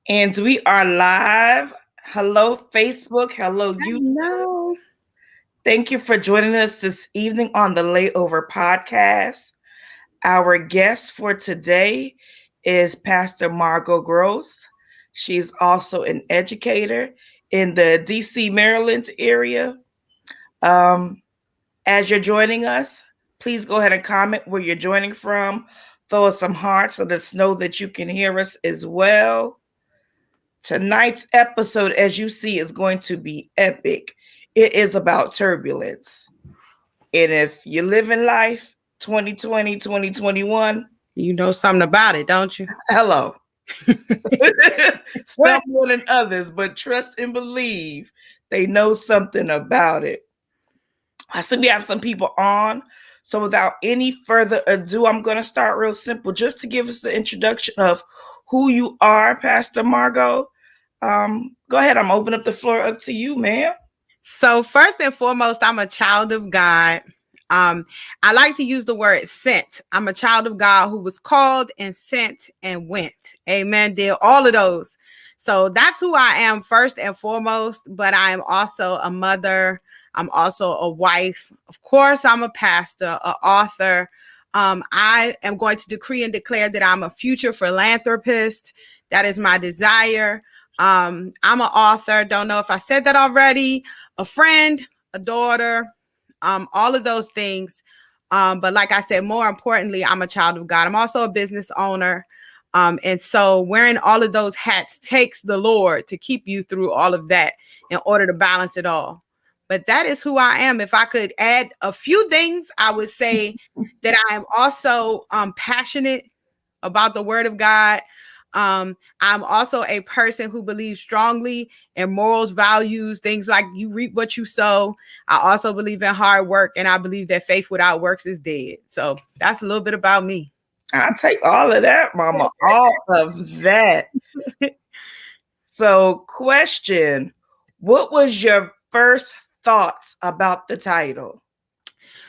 And we are live. Hello, Facebook. Hello, YouTube. No. Thank you for joining us this evening on the Layover Podcast. Our guest for today is Pastor Margo Gross. She's also an educator in the DC, Maryland area. Um, as you're joining us, please go ahead and comment where you're joining from. Throw us some hearts so let us know that you can hear us as well. Tonight's episode, as you see, is going to be epic. It is about turbulence. And if you live in life 2020, 2021, You know something about it, don't you? hello. Some What? more than others, but trust and believe they know something about it. I see we have some people on. So without any further ado, I'm going to start real simple just to give us the introduction of who you are, Pastor Margo. Go ahead. I'm opening up the floor up to you, ma'am. So first and foremost, I'm a child of God. I like to use the word sent. I'm a child of God who was called and sent and went. Amen. Did all of those. So that's who I am first and foremost. But I am also a mother. I'm also a wife. Of course, I'm a pastor, an author. I am going to decree and declare that I'm a future philanthropist. That is my desire. I'm an author. Don't know if I said that already. A friend, a daughter, all of those things. But like I said, more importantly, I'm a child of God. I'm also a business owner. And so wearing all of those hats takes the Lord to keep you through all of that in order to balance it all. But that is who I am. If I could add a few things, I would say that I am also passionate about the word of God. I'm also a person who believes strongly in morals, values, things like you reap what you sow. I also believe in hard work, and I believe that faith without works is dead. So that's a little bit about me. I take all of that, mama. All of that. So, question: what was your first thoughts about the title?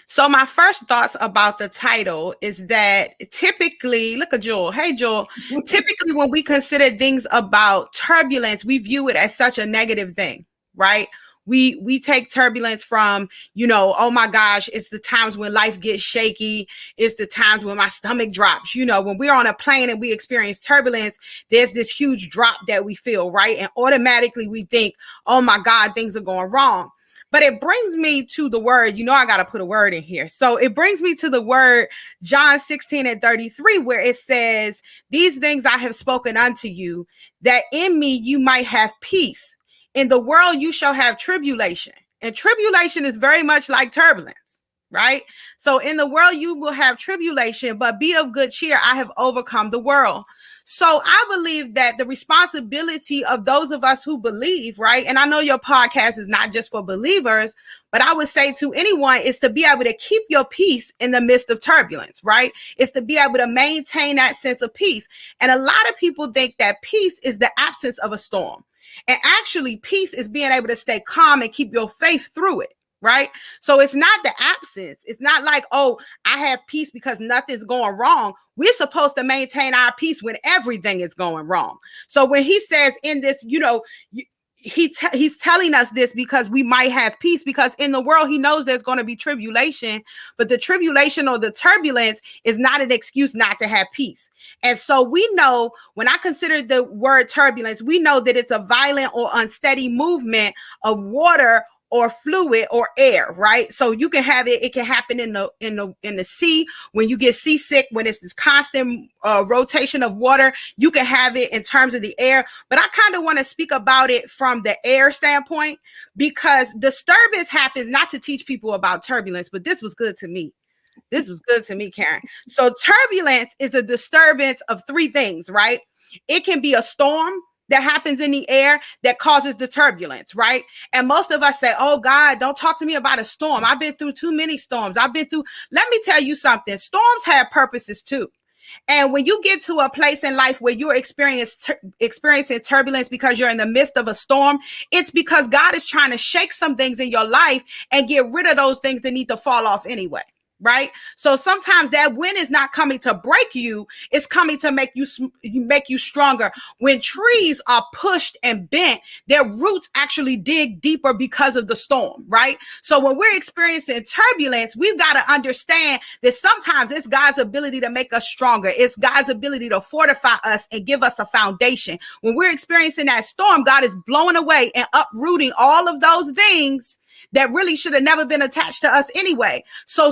So my first thoughts about the title is that typically, look at Joel. Hey, Joel. Typically, when we consider things about turbulence, we view it as such a negative thing, right? We take turbulence from, oh my gosh, it's the times when life gets shaky. It's the times when my stomach drops. When we're on a plane and we experience turbulence, there's this huge drop that we feel, right? And automatically we think, oh my God, things are going wrong. But it brings me to the word, I got to put a word in here. So it brings me to the word John 16:33, where it says, these things I have spoken unto you, that in me you might have peace. In the world you shall have tribulation. And tribulation is very much like turbulence, right? So in the world you will have tribulation, but be of good cheer. I have overcome the world. So I believe that the responsibility of those of us who believe, right? And I know your podcast is not just for believers, but I would say to anyone is to be able to keep your peace in the midst of turbulence, right? It's to be able to maintain that sense of peace. And a lot of people think that peace is the absence of a storm. And actually, peace is being able to stay calm and keep your faith through it. Right. So it's not the absence. It's not like, oh, I have peace because nothing's going wrong. We're supposed to maintain our peace when everything is going wrong. So when he says in this, he's telling us this because we might have peace, because in the world he knows there's going to be tribulation, but the tribulation or the turbulence is not an excuse not to have peace. And so we know, when I consider the word turbulence, we know that it's a violent or unsteady movement of water or fluid or air, right? So you can have it. It can happen in the sea when you get seasick, when it's this constant rotation of water. You can have it in terms of the air, but I kind of want to speak about it from the air standpoint, because disturbance happens not to teach people about turbulence, but this was good to me. This was good to me, Karen. So turbulence is a disturbance of three things, right? It can be a storm that happens in the air that causes the turbulence, right? And most of us say, oh God, don't talk to me about a storm. I've been through too many storms. Let me tell you something. Storms have purposes too. And when you get to a place in life where you're experiencing turbulence because you're in the midst of a storm, it's because God is trying to shake some things in your life and get rid of those things that need to fall off anyway. right? So sometimes that wind is not coming to break you, it's coming to make you stronger. When trees are pushed and bent, their roots actually dig deeper because of the storm, right? So when we're experiencing turbulence, we've got to understand that sometimes it's God's ability to make us stronger. It's God's ability to fortify us and give us a foundation. When we're experiencing that storm, God is blowing away and uprooting all of those things that really should have never been attached to us anyway. So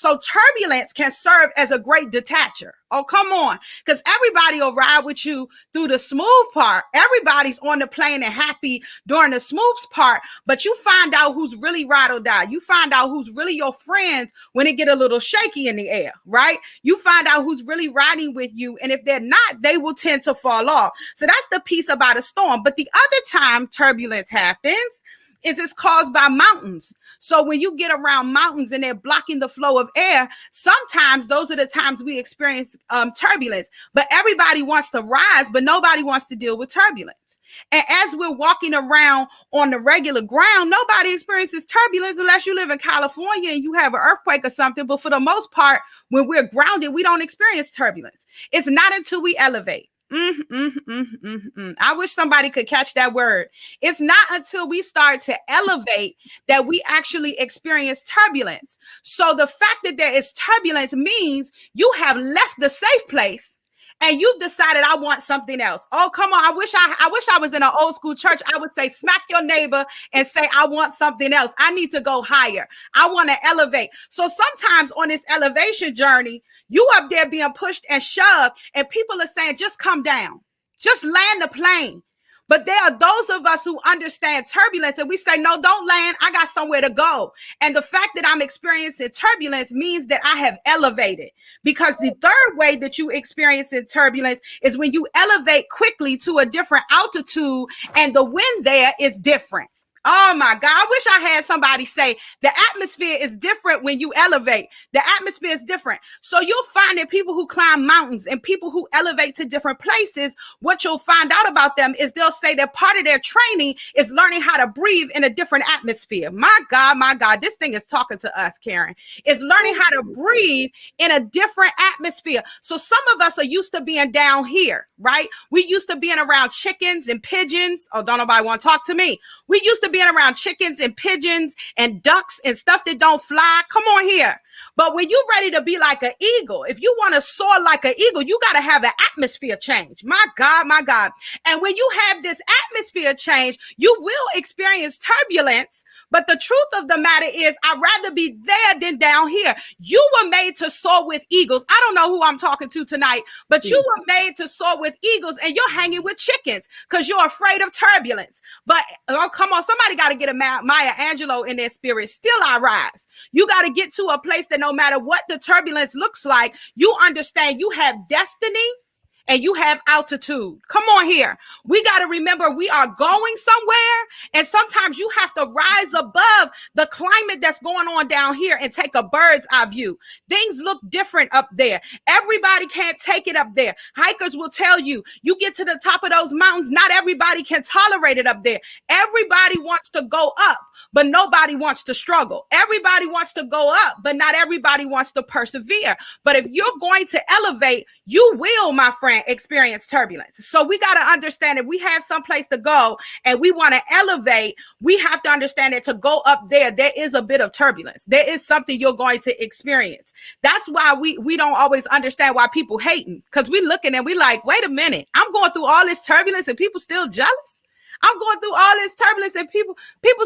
turbulence can serve as a great detacher. Oh, come on. Because everybody will ride with you through the smooth part. Everybody's on the plane and happy during the smooth part, but you find out who's really ride or die. You find out who's really your friends when it get a little shaky in the air, right? You find out who's really riding with you. And if they're not, they will tend to fall off. So that's the piece about a storm. But the other time turbulence happens is it's caused by mountains. So when you get around mountains and they're blocking the flow of air, sometimes those are the times we experience turbulence. But everybody wants to rise, but nobody wants to deal with turbulence. And as we're walking around on the regular ground, nobody experiences turbulence unless you live in California and you have an earthquake or something. But for the most part, when we're grounded, we don't experience turbulence. It's not until we elevate. I wish somebody could catch that word. It's not until we start to elevate that we actually experience turbulence. So the fact that there is turbulence means you have left the safe place and you've decided I want something else. Oh, come on. I wish I was in an old school church. I would say, smack your neighbor and say, I want something else. I need to go higher. I want to elevate. So sometimes on this elevation journey, you up there being pushed and shoved, and people are saying, just come down, just land the plane. But there are those of us who understand turbulence and we say, no, don't land. I got somewhere to go. And the fact that I'm experiencing turbulence means that I have elevated, because the third way that you experience in turbulence is when you elevate quickly to a different altitude and the wind there is different. Oh my God, I wish I had somebody say the atmosphere is different when you elevate. The atmosphere is different. So you'll find that people who climb mountains and people who elevate to different places, what you'll find out about them is they'll say that part of their training is learning how to breathe in a different atmosphere. My God, this thing is talking to us, Karen. It's learning how to breathe in a different atmosphere. So some of us are used to being down here, right? We used to being around chickens and pigeons. Oh, don't nobody want to talk to me. We used to being around chickens and pigeons and ducks and stuff that don't fly. Come on here. But when you're ready to be like an eagle, if you want to soar like an eagle, you got to have an atmosphere change. My God. And when you have this atmosphere change, you will experience turbulence. But the truth of the matter is, I'd rather be there than down here. You were made to soar with eagles. I don't know who I'm talking to tonight, but you were made to soar with eagles and you're hanging with chickens because you're afraid of turbulence. But oh, come on, somebody got to get a Maya Angelou in their spirit. Still I rise. You got to get to a place that no matter what the turbulence looks like, you understand you have destiny and you have altitude. Come on here. We got to remember we are going somewhere, and sometimes you have to rise above the climate that's going on down here and take a bird's eye view. Things look different up there. Everybody can't take it up there. Hikers will tell you, you get to the top of those mountains, not everybody can tolerate it up there. Everybody wants to go up, but nobody wants to struggle. Everybody wants to go up, but not everybody wants to persevere. But if you're going to elevate, you will, my friend, experience turbulence. So we got to understand, if we have someplace to go and we want to elevate, we have to understand that to go up there is a bit of turbulence. There is something you're going to experience. That's why we don't always understand why people hating, because we looking and we like, wait a minute, I'm going through all this turbulence and people still jealous. I'm going through all this turbulence and people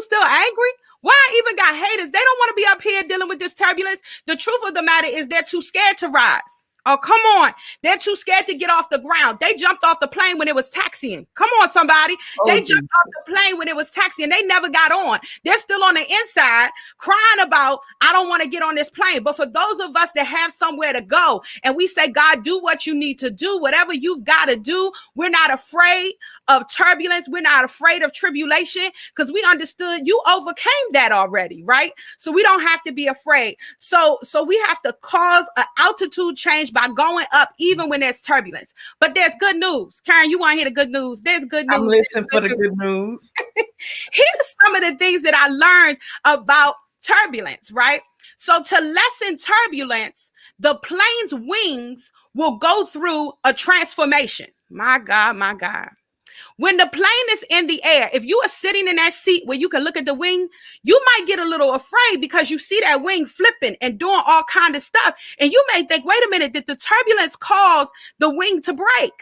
still angry. Why I even got haters? They don't want to be up here dealing with this turbulence. The truth of the matter is they're too scared to rise. Oh, come on. They're too scared to get off the ground. They jumped off the plane when it was taxiing. Come on, somebody. They jumped off the plane when it was taxiing. They never got on. They're still on the inside crying about, I don't want to get on this plane. But for those of us that have somewhere to go and we say, God, do what you need to do, whatever you've got to do, we're not afraid of turbulence. We're not afraid of tribulation because we understood you overcame that already, right? So we don't have to be afraid. So we have to cause an altitude change by going up even when there's turbulence. But there's good news. Karen, you want to hear the good news? There's good news. I'm listening for the good news. Here's some of the things that I learned about turbulence, right? So to lessen turbulence, the plane's wings will go through a transformation. My God, my God. When the plane is in the air, if you are sitting in that seat where you can look at the wing, you might get a little afraid because you see that wing flipping and doing all kind of stuff. And you may think, wait a minute, did the turbulence cause the wing to break?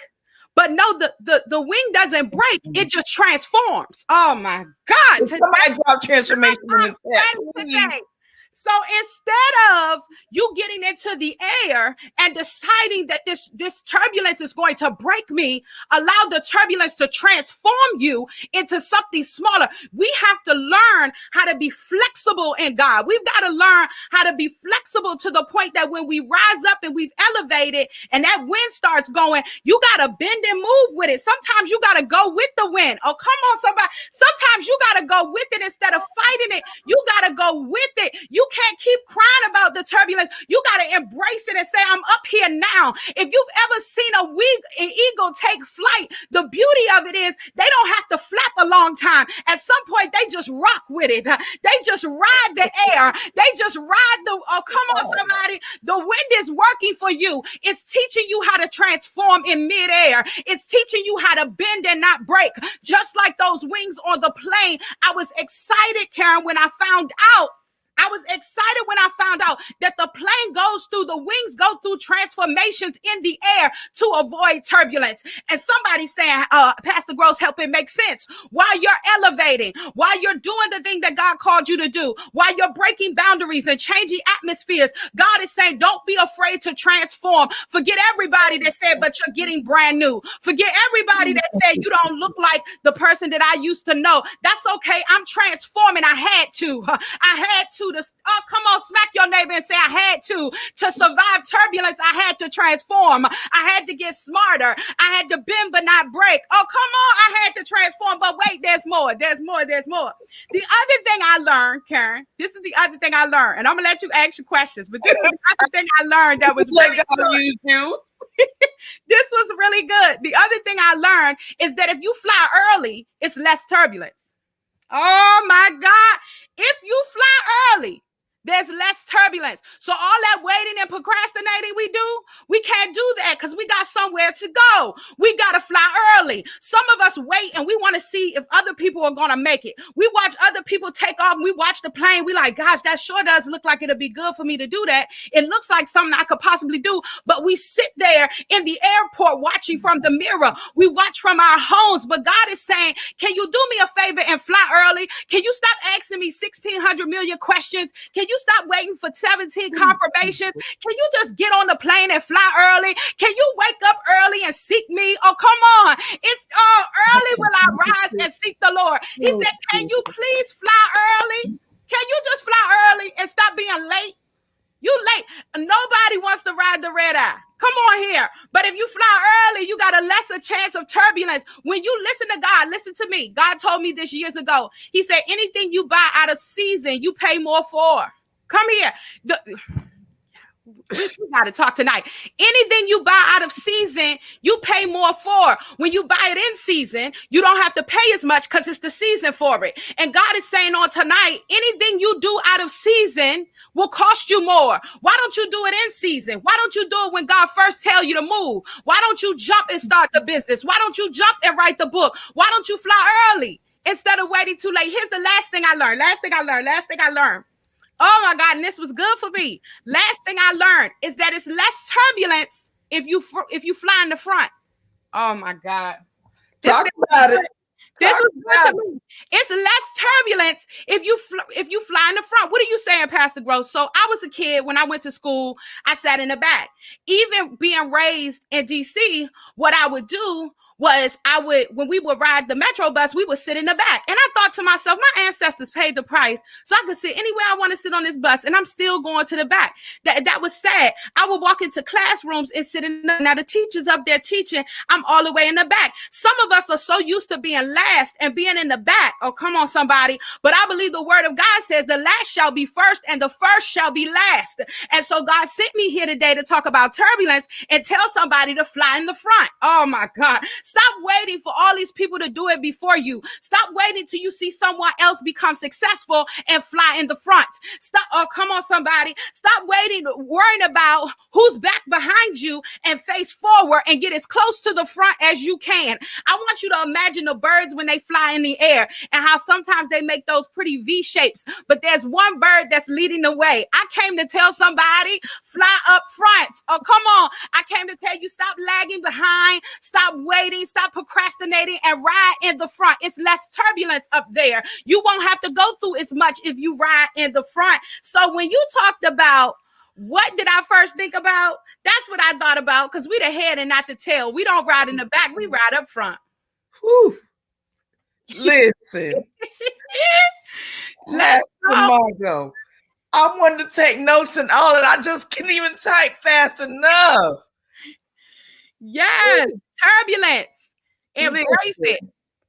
But no, the wing doesn't break. It just transforms. Oh my God. Somebody drop transformation in the chat. So instead of you getting into the air and deciding that this turbulence is going to break me, allow the turbulence to transform you into something smaller. We have to learn how to be flexible in God. We've got to learn how to be flexible to the point that when we rise up and we've elevated and that wind starts going, you got to bend and move with it. Sometimes you got to go with the wind. Oh, come on, somebody. Sometimes you got to go with it instead of fighting it. You got to go with it. You can't keep crying about the turbulence. You got to embrace it and say, I'm up here now. If you've ever seen an eagle take flight, the beauty of it is they don't have to flap a long time. At some point, they just rock with it. They just ride the air. They just ride oh, come on, somebody. The wind is working for you. It's teaching you how to transform in midair. It's teaching you how to bend and not break. Just like those wings on the plane. I was excited, Karen, when I found out that the plane goes through, the wings go through transformations in the air to avoid turbulence. And somebody's saying, Pastor Gross, help it make sense. While you're elevating, while you're doing the thing that God called you to do, while you're breaking boundaries and changing atmospheres, God is saying, don't be afraid to transform. Forget everybody that said, but you're getting brand new. Forget everybody that said you don't look like the person that I used to know. That's okay. I'm transforming. I had to come on, smack your neighbor and say, I had to survive turbulence. I had to transform. I had to get smarter. I had to bend but not break. Oh, come on, I had to transform. But wait, there's more. The other thing I learned, Karen, this is the other thing I learned, and I'm gonna let you ask your questions, but this is the other thing I learned that was really good. This was really good. The other thing I learned is that if you fly early, it's less turbulence. Oh my God. If you fly early, there's less turbulence. So all that waiting and procrastinating we can't do that because we got somewhere to go. We got to fly early. Some of us wait and we want to see if other people are going to make it. We watch other people take off and we watch the plane. We like, gosh, that sure does look like it'll be good for me to do that. It looks like something I could possibly do. But we sit there in the airport watching from the mirror. We watch from our homes. But God is saying, can you do me a favor and fly early? Can you stop asking me 1,600 million questions? Can you stop waiting for 17 confirmations? Can you just get on the plane and fly early? Can you wake up early and seek me? Oh, come on. It's early will I rise and seek the Lord. He said, can you please fly early? Can you just fly early and stop being late? You late. Nobody wants to ride the red eye. Come on here. But if you fly early, you got a lesser chance of turbulence. When you listen to God, listen to me. God told me this years ago. He said, anything you buy out of season, you pay more for. Come here. We got to talk tonight. Anything you buy out of season, you pay more for. When you buy it in season, you don't have to pay as much because it's the season for it. And God is saying on tonight, anything you do out of season will cost you more. Why don't you do it in season? Why don't you do it when God first tell you to move? Why don't you jump and start the business? Why don't you jump and write the book? Why don't you fly early instead of waiting too late? Here's the last thing I learned. Oh my God, and this was good for me. Last thing I learned is that it's less turbulence if you fly in the front. Oh my God. Talk about it. This was good to me. It's less turbulence if you fly in the front. What are you saying, Pastor Gross? So I was a kid when I went to school. I sat in the back. Even being raised in DC, what I would do was when we would ride the metro bus, we would sit in the back. And I thought to myself, my ancestors paid the price so I could sit anywhere I want to sit on this bus. And I'm still going to the back. That was sad. I would walk into classrooms and sit in now the teacher's up there teaching. I'm all the way in the back. Some of us are so used to being last and being in the back. Oh, come on, somebody. But I believe the word of God says the last shall be first and the first shall be last. And so God sent me here today to talk about turbulence and tell somebody to fly in the front. Oh my God. Stop waiting for all these people to do it before you. Stop waiting till you see someone else become successful and fly in the front. Stop. Oh, come on, somebody. Stop waiting, worrying about who's back behind you, and face forward and get as close to the front as you can. I want you to imagine the birds when they fly in the air and how sometimes they make those pretty V shapes, but there's one bird that's leading the way. I came to tell somebody, fly up front. Oh, come on. I came to tell you, stop lagging behind, stop waiting, stop procrastinating, and ride in the front. It's less turbulence up there. You won't have to go through as much if you ride in the front. So when you talked about what did I first think about, that's what I thought about, because we the head and not the tail. We don't ride in the back, we ride up front. Whew. Listen. Let's Margo. I wanted to take notes and all that. I just can't even type fast enough. Yes, turbulence. Embrace it.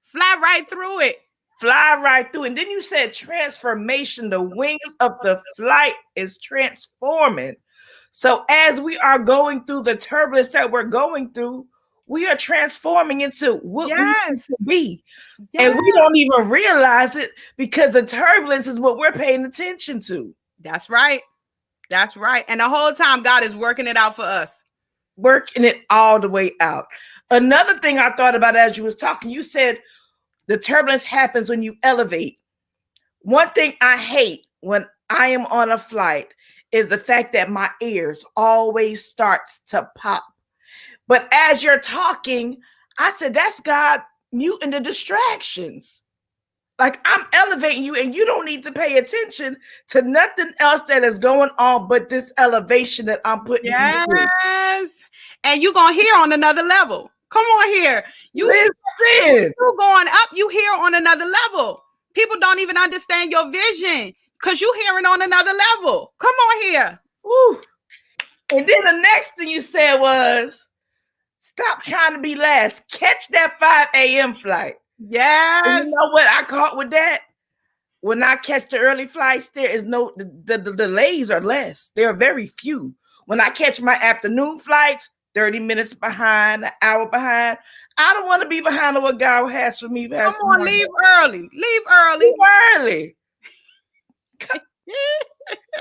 Fly right through it. Fly right through. And then you said transformation. The wings of the flight is transforming. So as we are going through the turbulence that we're going through, we are transforming into what we need to be. Yes. And we don't even realize it because the turbulence is what we're paying attention to. That's right. That's right. And the whole time God is working it out for us. Working it all the way out. Another thing I thought about as you was talking, you said the turbulence happens when you elevate. One thing I hate when I am on a flight is the fact that my ears always starts to pop. But as you're talking, I said, that's God muting the distractions. Like, I'm elevating you and you don't need to pay attention to nothing else that is going on but this elevation that I'm putting you through. Yes. And you're going to hear on another level. Come on here. You listen. You're going up, you hear on another level. People don't even understand your vision because you're hearing on another level. Come on here. Woo. And then the next thing you said was, stop trying to be last. Catch that 5 a.m. flight. Yes. And you know what I caught with that? When I catch the early flights, there is no, the delays are less. There are very few. When I catch my afternoon flights, 30 minutes behind, an hour behind. I don't want to be behind on what God has for me. Come on, leave early. Leave early. Leave early.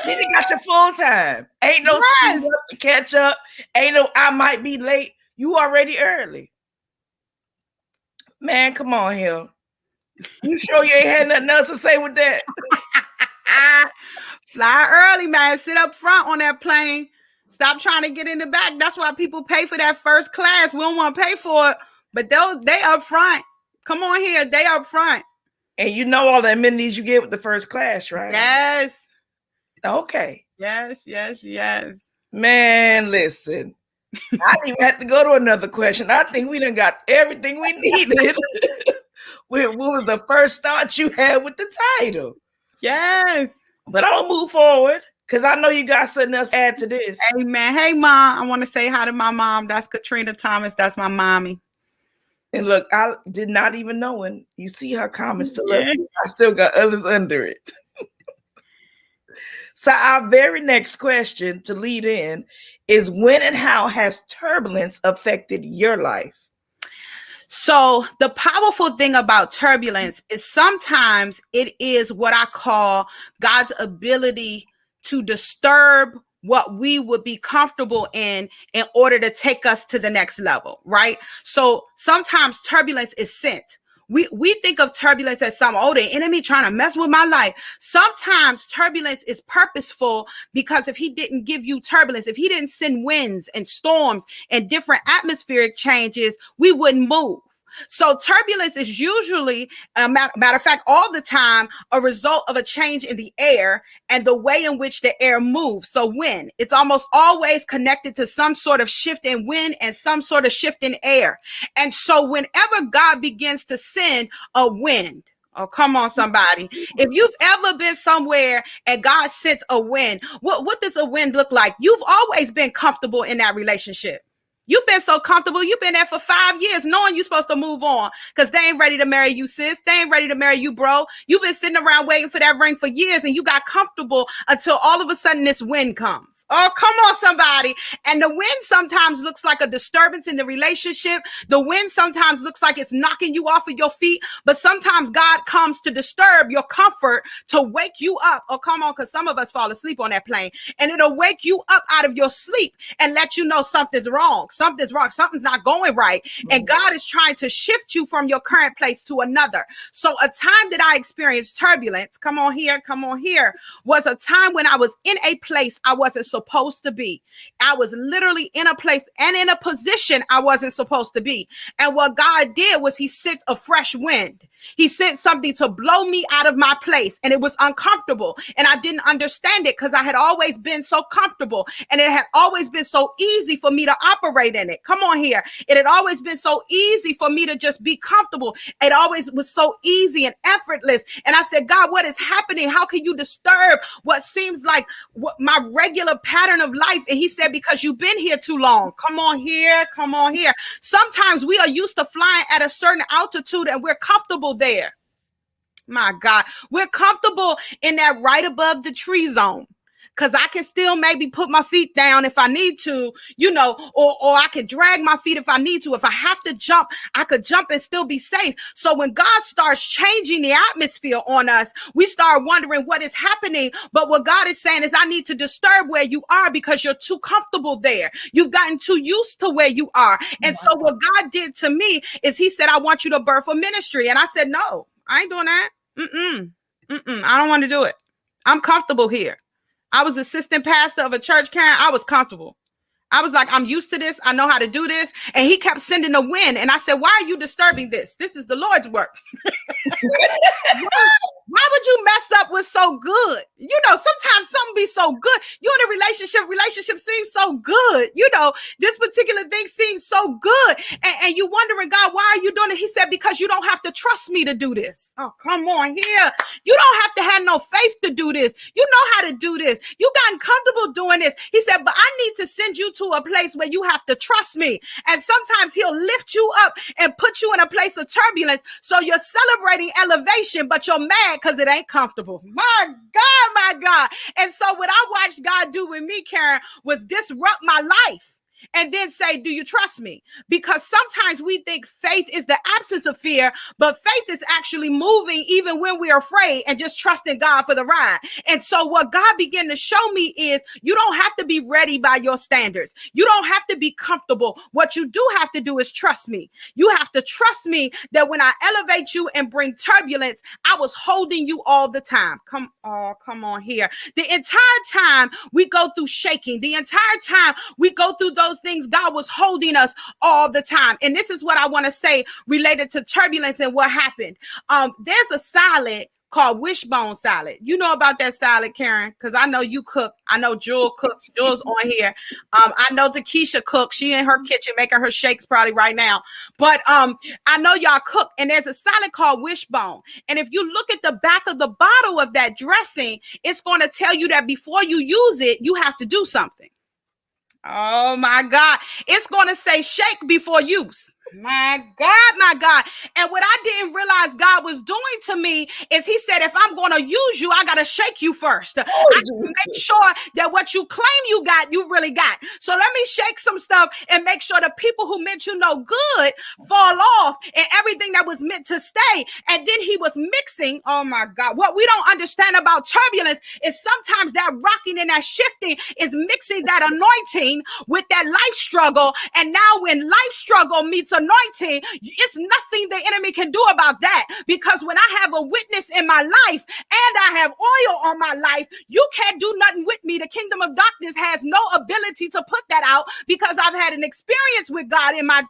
Then you got your full time. Ain't no speed up to catch up. Ain't no I might be late. You already early. Man, come on here. You sure you ain't had nothing else to say with that? Fly early, man. Sit up front on that plane. Stop trying to get in the back. That's why people pay for that first class. We don't want to pay for it, but they up front. Come on here. They up front. And you know all the amenities you get with the first class, right? Yes. Okay. Yes, yes, yes. Man, listen. I didn't even have to go to another question. I think we done got everything we needed. What was the first thought you had with the title? Yes. But I'm going to move forward because I know you got something else to add to this. Hey, man. Hey, Mom. I want to say hi to my mom. That's Katrina Thomas. That's my mommy. And look, I did not even know when you see her comments still up. I still got others under it. So our very next question to lead in is, when and how has turbulence affected your life? So the powerful thing about turbulence is sometimes it is what I call God's ability to disturb what we would be comfortable in order to take us to the next level, right? So sometimes turbulence is sent. We think of turbulence as the enemy trying to mess with my life. Sometimes turbulence is purposeful, because if he didn't give you turbulence, if he didn't send winds and storms and different atmospheric changes, we wouldn't move. So turbulence is usually, matter of fact, all the time, a result of a change in the air and the way in which the air moves. So wind, it's almost always connected to some sort of shift in wind and some sort of shift in air. And so whenever God begins to send a wind, oh, come on, somebody. If you've ever been somewhere and God sent a wind, what does a wind look like? You've always been comfortable in that relationship. You've been so comfortable. You've been there for 5 years knowing you're supposed to move on because they ain't ready to marry you, sis. They ain't ready to marry you, bro. You've been sitting around waiting for that ring for years and you got comfortable until all of a sudden this wind comes. Oh, come on, somebody. And the wind sometimes looks like a disturbance in the relationship. The wind sometimes looks like it's knocking you off of your feet, but sometimes God comes to disturb your comfort, to wake you up. Oh, come on, because some of us fall asleep on that plane, and it'll wake you up out of your sleep and let you know something's wrong. Something's wrong. Something's not going right. And God is trying to shift you from your current place to another. So a time that I experienced turbulence, come on here, was a time when I was in a place I wasn't supposed to be. I was literally in a place and in a position I wasn't supposed to be. And what God did was he sent a fresh wind. He sent something to blow me out of my place, and it was uncomfortable. And I didn't understand it because I had always been so comfortable, and it had always been so easy for me to operate in it. Come on here. It had always been so easy for me to just be comfortable. It always was so easy and effortless. And I said, God, what is happening? How can you disturb what seems like my regular pattern of life? And he said, because you've been here too long. Come on here. Sometimes we are used to flying at a certain altitude and we're comfortable there. My God, we're comfortable in that right above the tree zone. Because I can still maybe put my feet down if I need to, or I can drag my feet if I need to. If I have to jump, I could jump and still be safe. So when God starts changing the atmosphere on us, we start wondering what is happening. But what God is saying is, I need to disturb where you are because you're too comfortable there. You've gotten too used to where you are. And so what God did to me is he said, I want you to birth a ministry. And I said, no, I ain't doing that. I don't want to do it. I'm comfortable here. I was assistant pastor of a church, Karen. I was comfortable. I was like, I'm used to this. I know how to do this. And he kept sending the wind. And I said, why are you disturbing this? This is the Lord's work. Why would you mess up with so good? Sometimes something be so good. You in a relationship seems so good. This particular thing seems so good. And you wondering, God, why are you doing it? He said, because you don't have to trust me to do this. Oh, come on here. You don't have to have no faith to do this. You know how to do this. You gotten comfortable doing this. He said, but I need to send you to a place where you have to trust me. And sometimes he'll lift you up and put you in a place of turbulence. So you're celebrating elevation, but you're mad because it ain't comfortable. My God. And so what I watched God do with me, Karen, was disrupt my life. And then say, do you trust me? Because sometimes we think faith is the absence of fear, but faith is actually moving even when we're afraid and just trusting God for the ride. And so what God began to show me is you don't have to be ready by your standards. You don't have to be comfortable. What you do have to do is trust me. You have to trust me that when I elevate you and bring turbulence, I was holding you all the time. Come on here. The entire time we go through shaking, the entire time we go through those things, God was holding us all the time. And this is what I want to say related to turbulence and what happened. There's a salad called wishbone salad. You know about that salad, Karen? Because I know you cook. I know Jewel cooks. Jewel's on here. I know Takesha cooks. She in her kitchen making her shakes probably right now. But I know y'all cook. And there's a salad called wishbone. And if you look at the back of the bottle of that dressing, it's going to tell you that before you use it, you have to do something. Oh my God. It's going to say shake before use. My God. And what I didn't realize God was doing to me is he said, if I'm going to use you, I got to shake you first. I got to make sure that what you claim you got, you really got. So let me shake some stuff and make sure the people who meant you no good fall off and everything that was meant to stay. And then he was mixing. Oh my God. What we don't understand about turbulence is sometimes that rocking and that shifting is mixing that anointing with that life struggle. And now when life struggle meets anointing, it's nothing the enemy can do about that. Because when I have a witness in my life and I have oil on my life, you can't do nothing with me. The kingdom of darkness has no ability to put that out because I've had an experience with God in my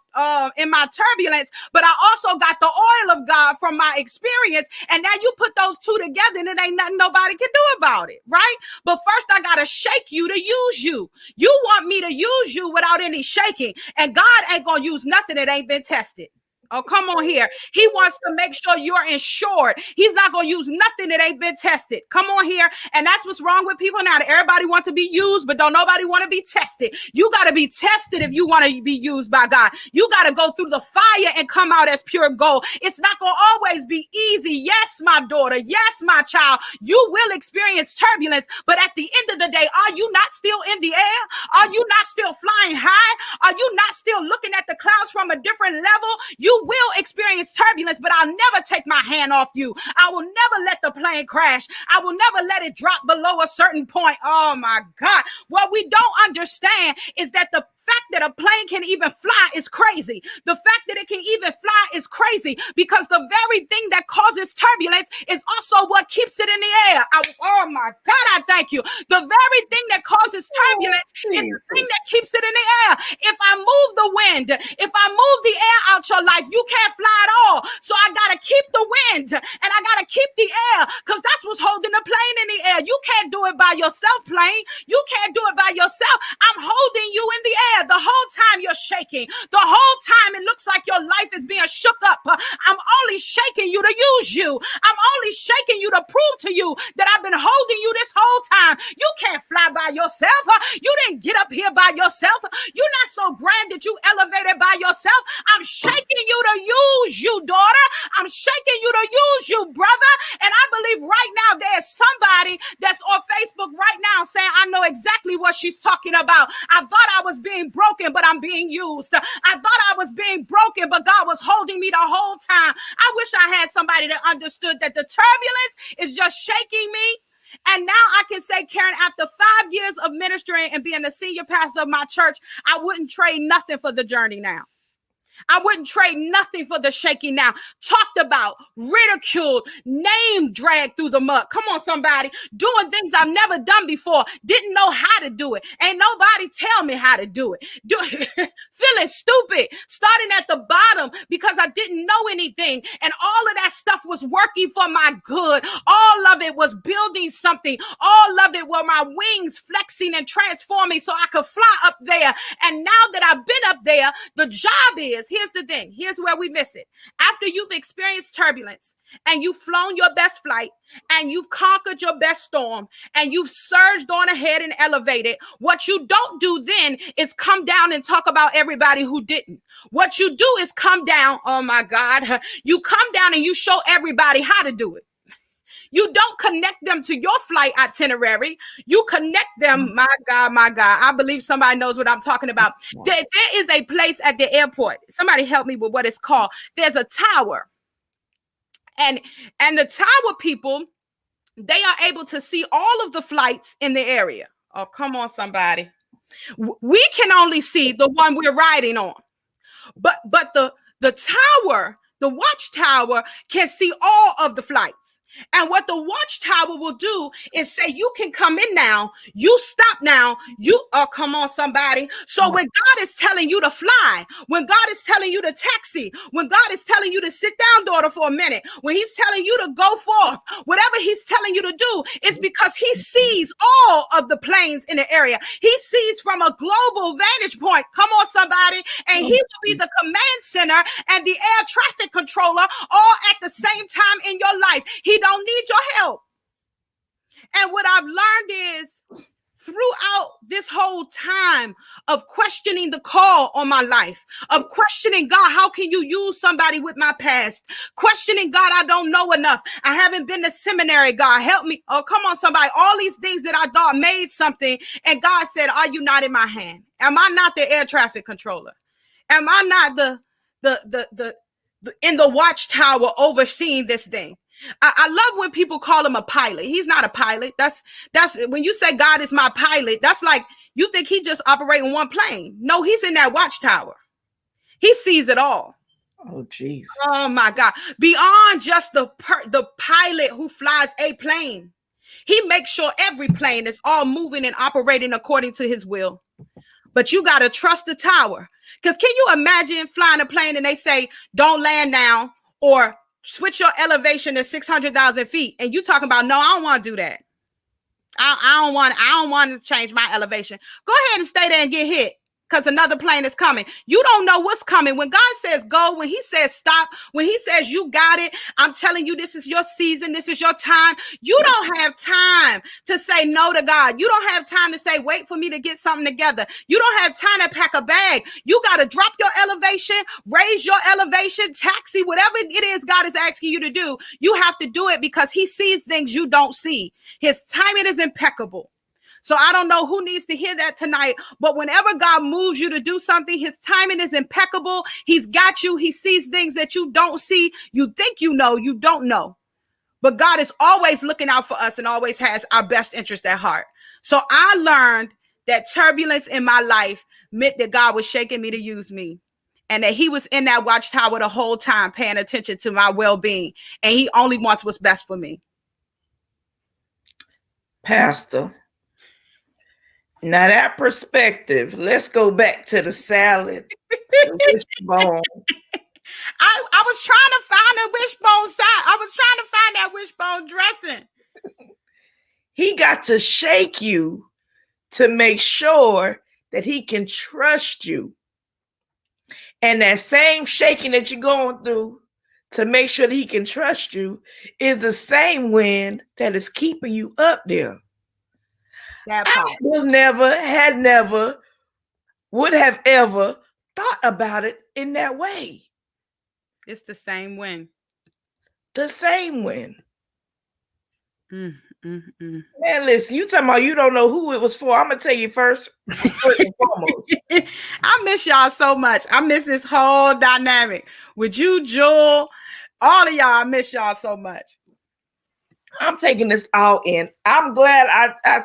turbulence, but I also got the oil of God from my experience. And now you put those two together and it ain't nothing nobody can do about it, right? But first I got to shake you to use you. You want me to use you without any shaking, and God ain't going to use nothing that ain't been tested. Oh, come on here. He wants to make sure you're insured. He's not going to use nothing that ain't been tested. Come on here. And that's what's wrong with people now. Everybody wants to be used, but don't nobody want to be tested. You got to be tested if you want to be used by God. You got to go through the fire and come out as pure gold. It's not going to always be easy. Yes, my daughter. Yes, my child. You will experience turbulence, but at the end of the day, are you not still in the air? Are you not still flying high? Are you not still looking at the clouds from a different level? You will experience turbulence, but I'll never take my hand off you. I will never let the plane crash. I will never let it drop below a certain point. Oh my God. What we don't understand is that the fact that a plane can even fly is crazy. The fact that it can even fly is crazy because the very thing that causes turbulence is also what keeps it in the air. Oh my God, I thank you. The very thing that causes turbulence is the thing that keeps it in the air. If I move the wind, if I move the air out your life, you can't fly at all. So I got to keep the wind and I got to keep the air because that's what's holding the plane in the air. You can't do it by yourself, plane. You can't do it by yourself. I'm holding you in the air. The whole time you're shaking, the whole time it looks like your life is being shook up. I'm only shaking you to use you. I'm only shaking you to prove to you that I've been holding you this whole time. You can't fly by yourself. You didn't get up here by yourself. You're not so grand that you elevated by yourself. I'm shaking you to use you, daughter. I'm shaking you to use you, brother. And I believe right now there's somebody that's on Facebook right now saying, I know exactly what she's talking about. I thought I was being broken, but I'm being used. I thought I was being broken, but God was holding me the whole time. I wish I had somebody that understood that the turbulence is just shaking me. And now I can say, Karen, after 5 years of ministering and being the senior pastor of my church, I wouldn't trade nothing for the journey now. I wouldn't trade nothing for the shaking now. Talked about, ridiculed, name dragged through the mud. Come on, somebody. Doing things I've never done before. Didn't know how to do it. Ain't nobody tell me how to do it. Feeling stupid. Starting at the bottom because I didn't know anything. And all of that stuff was working for my good. All of it was building something. All of it were my wings flexing and transforming so I could fly up there. And now that I've been up there, the job is, here's the thing. Here's where we miss it. After you've experienced turbulence and you've flown your best flight and you've conquered your best storm and you've surged on ahead and elevated, what you don't do then is come down and talk about everybody who didn't. What you do is come down. Oh my God. You come down and you show everybody how to do it. You don't connect them to your flight itinerary. You connect them, my God, I believe somebody knows what I'm talking about. There is a place at the airport. Somebody help me with what it's called. There's a tower. And the tower people, they are able to see all of the flights in the area. Oh, come on, somebody. We can only see the one we're riding on. But the tower, the watchtower can see all of the flights. And what the watchtower will do is say, you can come in now. You stop now. Come on, somebody. So when God is telling you to fly, when God is telling you to taxi, when God is telling you to sit down, daughter, for a minute, when he's telling you to go forth, whatever he's telling you to do, is because he sees all of the planes in the area. He sees from a global vantage point. Come on, somebody. And he will be the command center and the air traffic controller all at the same time in your life. He don't need your help. And what I've learned is throughout this whole time of questioning the call on my life, of questioning God, how can you use somebody with my past? Questioning God, I don't know enough. I haven't been to seminary. God, help me. Oh, come on, somebody. All these things that I thought made something. And God said, are you not in my hand? Am I not the air traffic controller? Am I not the in the watchtower overseeing this thing? I love when people call him a pilot. He's not a pilot. That's when you say God is my pilot, that's like you think he just operating one plane. No, he's in that watchtower. He sees it all. Oh, geez. Oh my God. Beyond just the pilot who flies a plane, he makes sure every plane is all moving and operating according to his will. But you got to trust the tower. Because can you imagine flying a plane and they say, don't land now, or switch your elevation to 600,000 feet. And you talking about, no, I don't want to do that. I don't want to change my elevation. Go ahead and stay there and get hit. because another plane is coming. You don't know what's coming. When God says go, when he says stop, when he says you got it, I'm telling you, this is your season. This is your time. You don't have time to say no to God. You don't have time to say, wait for me to get something together. You don't have time to pack a bag. You got to drop your elevation, raise your elevation, taxi, whatever it is God is asking you to do. You have to do it because he sees things you don't see. His timing is impeccable. So I don't know who needs to hear that tonight, but whenever God moves you to do something, his timing is impeccable. He's got you. He sees things that you don't see. You think you know, you don't know. But God is always looking out for us and always has our best interest at heart. So I learned that turbulence in my life meant that God was shaking me to use me, and that he was in that watchtower the whole time paying attention to my well-being, and he only wants what's best for me. Pastor, now that perspective, let's go back to the salad, the wishbone. I was trying to find a wishbone side. I was trying to find that wishbone dressing. He got to shake you to make sure that he can trust you. And that same shaking that you're going through to make sure that he can trust you is the same wind that is keeping you up there. I would have ever thought about it in that way. It's the same wind. The same wind. Man, listen, you talking about you don't know who it was for. I'm going to tell you first and foremost. I miss y'all so much. I miss this whole dynamic with you, Jewel, all of y'all. I miss y'all so much. I'm taking this all in. I'm glad I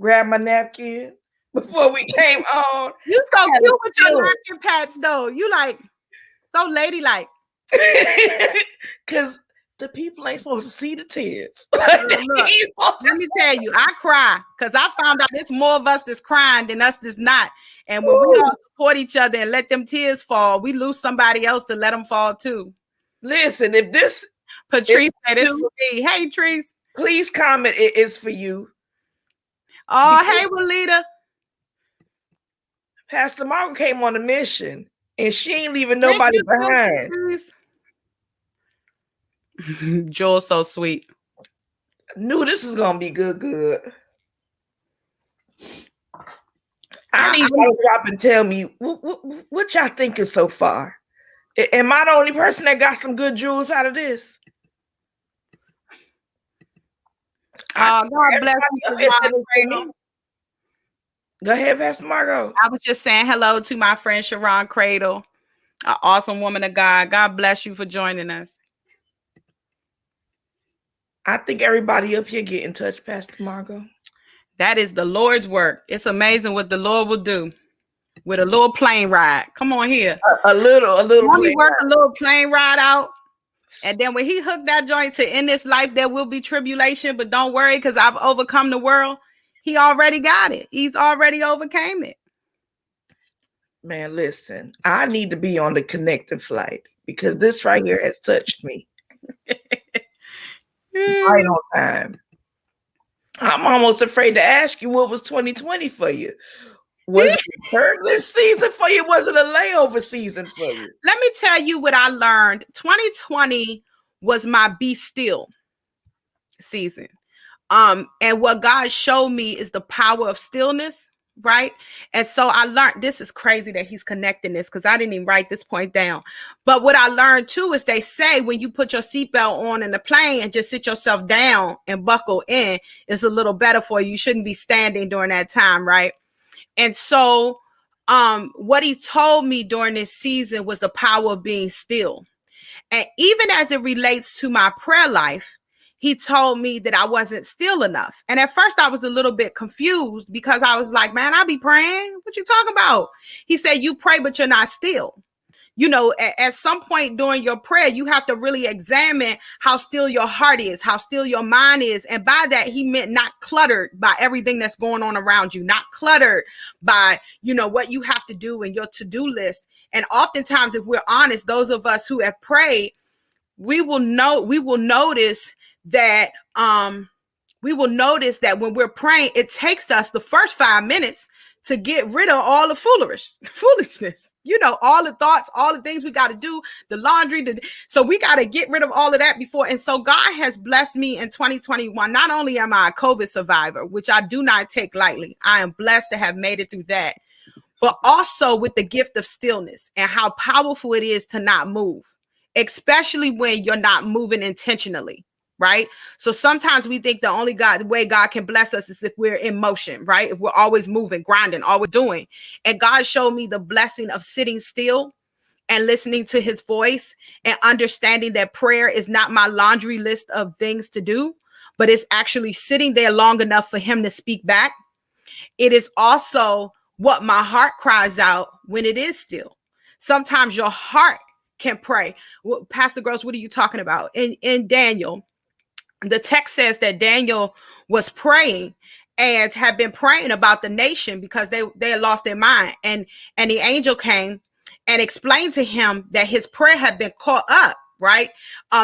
grabbed my napkin before we came on. You so cute with your napkin pads, though. You like so ladylike. Because the people ain't supposed to see the tears. Look, let me tell you, I cry because I found out it's more of us that's crying than us that's not. And when we all support each other and let them tears fall, we lose somebody else to let them fall too. Listen, if this Patrice said it's for me. Hey, Treese. Please comment it is for you. Oh, because hey, Walita. Pastor Margo came on a mission and she ain't leaving nobody behind. Joel's so sweet. Knew this was gonna be good. I need y'all to drop and tell me what y'all thinking so far. Am I the only person that got some good jewels out of this? God bless you. Go ahead, Pastor Margo. I was just saying hello to my friend Sharon Cradle, an awesome woman of God. God bless you for joining us. I think everybody up here get in touch, Pastor Margo. That is the Lord's work. It's amazing what the Lord will do with a little plane ride. Come on here. A little. Let me work a little plane ride out. And then when he hooked that joint to in this life, there will be tribulation, but don't worry because I've overcome the world. He already got it. He's already overcame it. Man, listen, I need to be on the connecting flight because this right here has touched me. Right on time. I'm almost afraid to ask you what was 2020 for you. Was it a turbulent season for you? Was it a layover season for you? Let me tell you what I learned. 2020 was my be still season. And what God showed me is the power of stillness, right? And so I learned, this is crazy that he's connecting this because I didn't even write this point down. But what I learned too is they say when you put your seatbelt on in the plane and just sit yourself down and buckle in, it's a little better for you. You shouldn't be standing during that time, right? And so what he told me during this season was the power of being still. And even as it relates to my prayer life, he told me that I wasn't still enough. And at first I was a little bit confused because I was like, man, I be praying. What you talking about? He said, you pray, but you're not still. You know, at some point during your prayer, you have to really examine how still your heart is, how still your mind is. And by that, he meant not cluttered by everything that's going on around you, not cluttered by, you know, what you have to do in your to-do list. And oftentimes, if we're honest, those of us who have prayed, we will notice that when we're praying, it takes us the first 5 minutes to get rid of all the foolishness, all the thoughts, all the things we got to do, the laundry. So we got to get rid of all of that before. And so God has blessed me in 2021. Not only am I a COVID survivor, which I do not take lightly, I am blessed to have made it through that, but also with the gift of stillness and how powerful it is to not move, especially when you're not moving intentionally. Right. So sometimes we think the way God can bless us is if we're in motion, right? If we're always moving, grinding, always doing. And God showed me the blessing of sitting still and listening to his voice and understanding that prayer is not my laundry list of things to do, but it's actually sitting there long enough for him to speak back. It is also what my heart cries out when it is still. Sometimes your heart can pray. Pastor Gross, what are you talking about? In Daniel, the text says that Daniel was praying and had been praying about the nation because they had lost their mind. And the angel came and explained to him that his prayer had been caught up, right?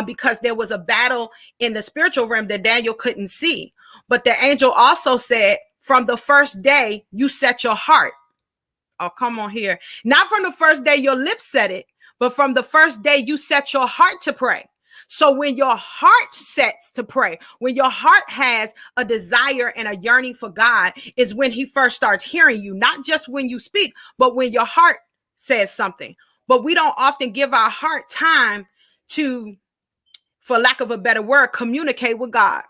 Because there was a battle in the spiritual realm that Daniel couldn't see. But the angel also said, from the first day you set your heart. Oh, come on here. Not from the first day your lips said it, but from the first day you set your heart to pray. So when your heart sets to pray, when your heart has a desire and a yearning for God, is when he first starts hearing you, not just when you speak, but when your heart says something. But we don't often give our heart time to, for lack of a better word, communicate with God.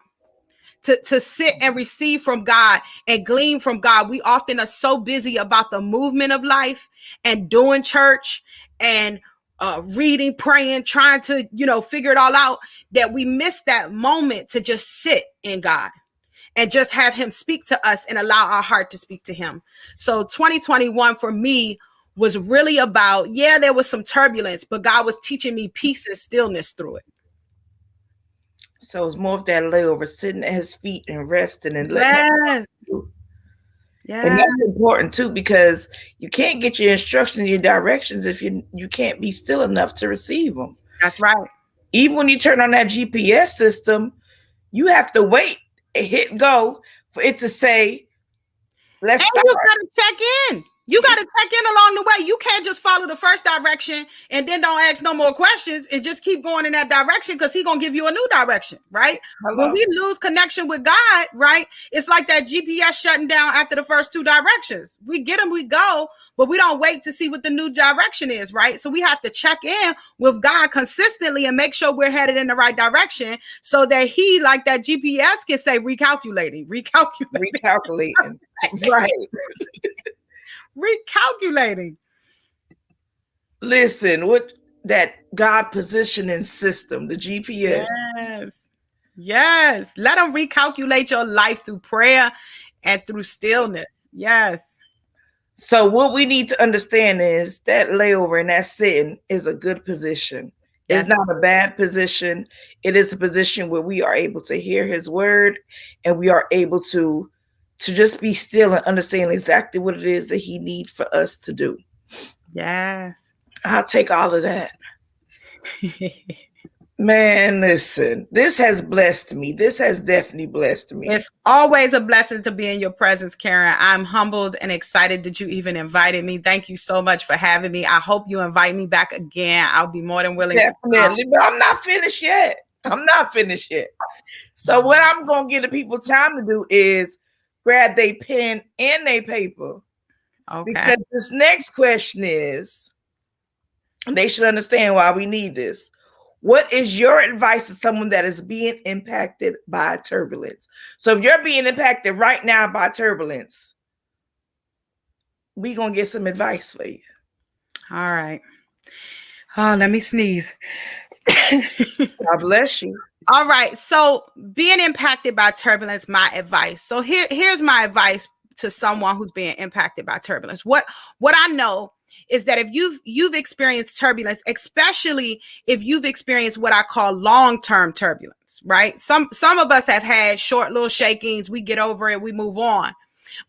To sit and receive from God and glean from God. We often are so busy about the movement of life and doing church and reading, praying, trying to, figure it all out, that we miss that moment to just sit in God and just have him speak to us and allow our heart to speak to him. So 2021 for me was really about, there was some turbulence, but God was teaching me peace and stillness through it. So it's more of that layover, sitting at his feet and resting and letting him do. And that's important too, because you can't get your instructions, your directions if you can't be still enough to receive them. That's right. Even when you turn on that GPS system, you have to wait and hit go for it to say, let's start. You gotta check in. You got to check in along the way. You can't just follow the first direction and then don't ask no more questions and just keep going in that direction, because he's going to give you a new direction, right? Hello. When we lose connection with God, right, it's like that GPS shutting down after the first two directions. We get them, we go, but we don't wait to see what the new direction is, right? So we have to check in with God consistently and make sure we're headed in the right direction so that he, like that GPS, can say recalculating. Right. Recalculating. Listen, what that God positioning system, the GPS. Yes. Let him recalculate your life through prayer and through stillness. Yes. So what we need to understand is that layover and that sitting is a good position. It's not a bad position. It is a position where we are able to hear his word and we are able to just be still and understand exactly what it is that he needs for us to do. Yes. I'll take all of that. Man, listen, this has blessed me. This has definitely blessed me. It's always a blessing to be in your presence, Karen. I'm humbled and excited that you even invited me. Thank you so much for having me. I hope you invite me back again. I'll be more than willing Definitely, but I'm not finished yet. So what I'm going to give the people time to do is grab their pen and their paper. Okay. Because this next question is, and they should understand why we need this. What is your advice to someone that is being impacted by turbulence? So if you're being impacted right now by turbulence, we're going to get some advice for you. All right. Oh, let me sneeze. God bless you. All right. So being impacted by turbulence, my advice. So here's my advice to someone who's being impacted by turbulence. What I know is that if you've experienced turbulence, especially if you've experienced what I call long-term turbulence, right? Some of us have had short little shakings. We get over it. We move on.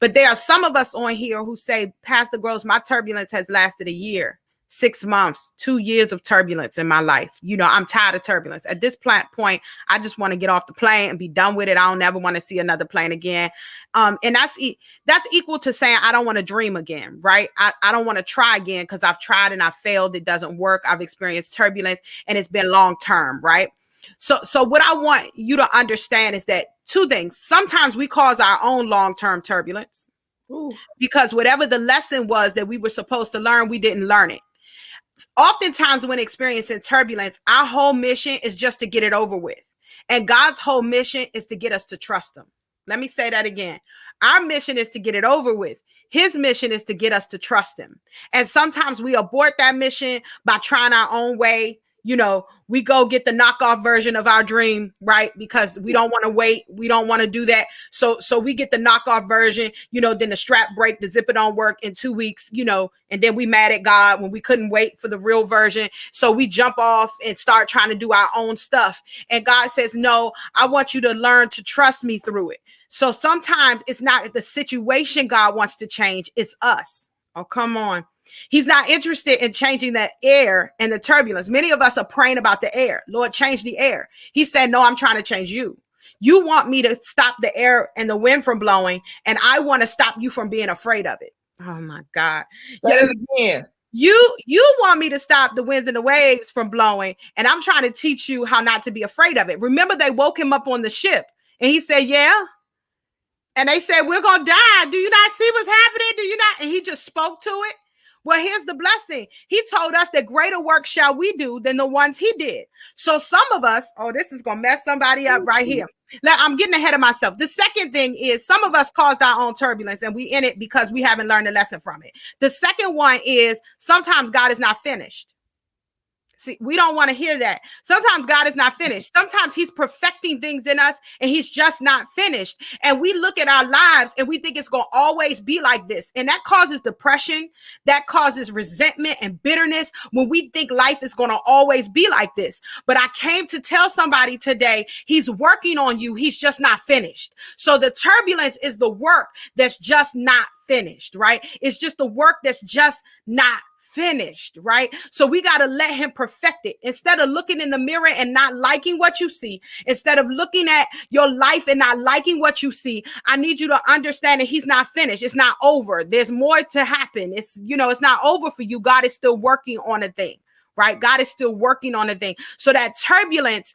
But there are some of us on here who say, Pastor Gross, my turbulence has lasted a year. 6 months, 2 years of turbulence in my life. I'm tired of turbulence. At this point, I just want to get off the plane and be done with it. I don't ever want to see another plane again. And that's equal to saying I don't want to dream again, right? I don't want to try again because I've tried and I've failed. It doesn't work. I've experienced turbulence and it's been long term, right? So what I want you to understand is that 2 things. Sometimes we cause our own long-term turbulence. Ooh. Because whatever the lesson was that we were supposed to learn, we didn't learn it. Oftentimes when experiencing turbulence, our whole mission is just to get it over with. And God's whole mission is to get us to trust him. Let me say that again. Our mission is to get it over with. His mission is to get us to trust him. And sometimes we abort that mission by trying our own way. We go get the knockoff version of our dream, right? Because we don't want to wait. We don't want to do that. So we get the knockoff version, then the strap break, the zipper don't work in 2 weeks, and then we mad at God when we couldn't wait for the real version. So we jump off and start trying to do our own stuff. And God says, no, I want you to learn to trust me through it. So sometimes it's not the situation God wants to change. It's us. Oh, come on. He's not interested in changing the air and the turbulence. Many of us are praying about the air. Lord, change the air. He said, no, I'm trying to change you. You want me to stop the air and the wind from blowing, and I want to stop you from being afraid of it. Oh, my God. Say it again. You want me to stop the winds and the waves from blowing, and I'm trying to teach you how not to be afraid of it. Remember, they woke him up on the ship, and he said, yeah. And they said, we're going to die. Do you not see what's happening? Do you not? And he just spoke to it. Well, here's the blessing. He told us that greater work shall we do than the ones he did. So some of us, this is going to mess somebody up right here. Now, I'm getting ahead of myself. The second thing is some of us caused our own turbulence and we in it because we haven't learned a lesson from it. The second one is sometimes God is not finished. See, we don't want to hear that. Sometimes God is not finished. Sometimes he's perfecting things in us and he's just not finished. And we look at our lives and we think it's going to always be like this. And that causes depression. That causes resentment and bitterness when we think life is going to always be like this. But I came to tell somebody today, he's working on you. He's just not finished. So the turbulence is the work that's just not finished, right? It's just the work that's just not finished, right? So we got to let him perfect it. Instead of looking in the mirror and not liking what you see, instead of looking at your life and not liking what you see, I need you to understand that he's not finished. It's not over. There's more to happen. It's not over for you. God is still working on a thing. Right? God is still working on a thing. So that turbulence,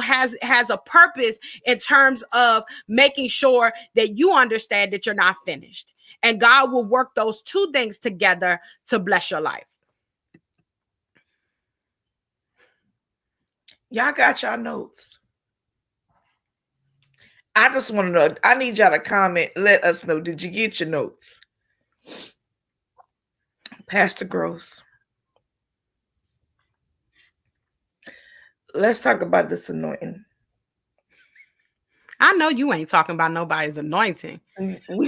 has a purpose in terms of making sure that you understand that you're not finished. And God will work those 2 things together to bless your life. Y'all got y'all notes. I just want to know. I need y'all to comment. Let us know. Did you get your notes? Pastor Gross. Let's talk about this anointing. I know you ain't talking about nobody's anointing.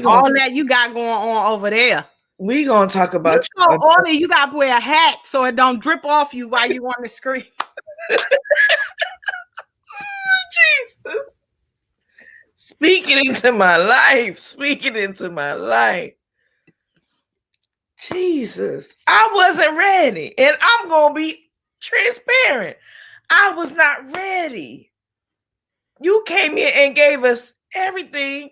All that you got going on over there. We gonna talk about you got to wear a hat so it don't drip off you while you on the screen. Jesus. Speaking into my life. Jesus. I wasn't ready. And I'm gonna be transparent. I was not ready. You came in and gave us everything.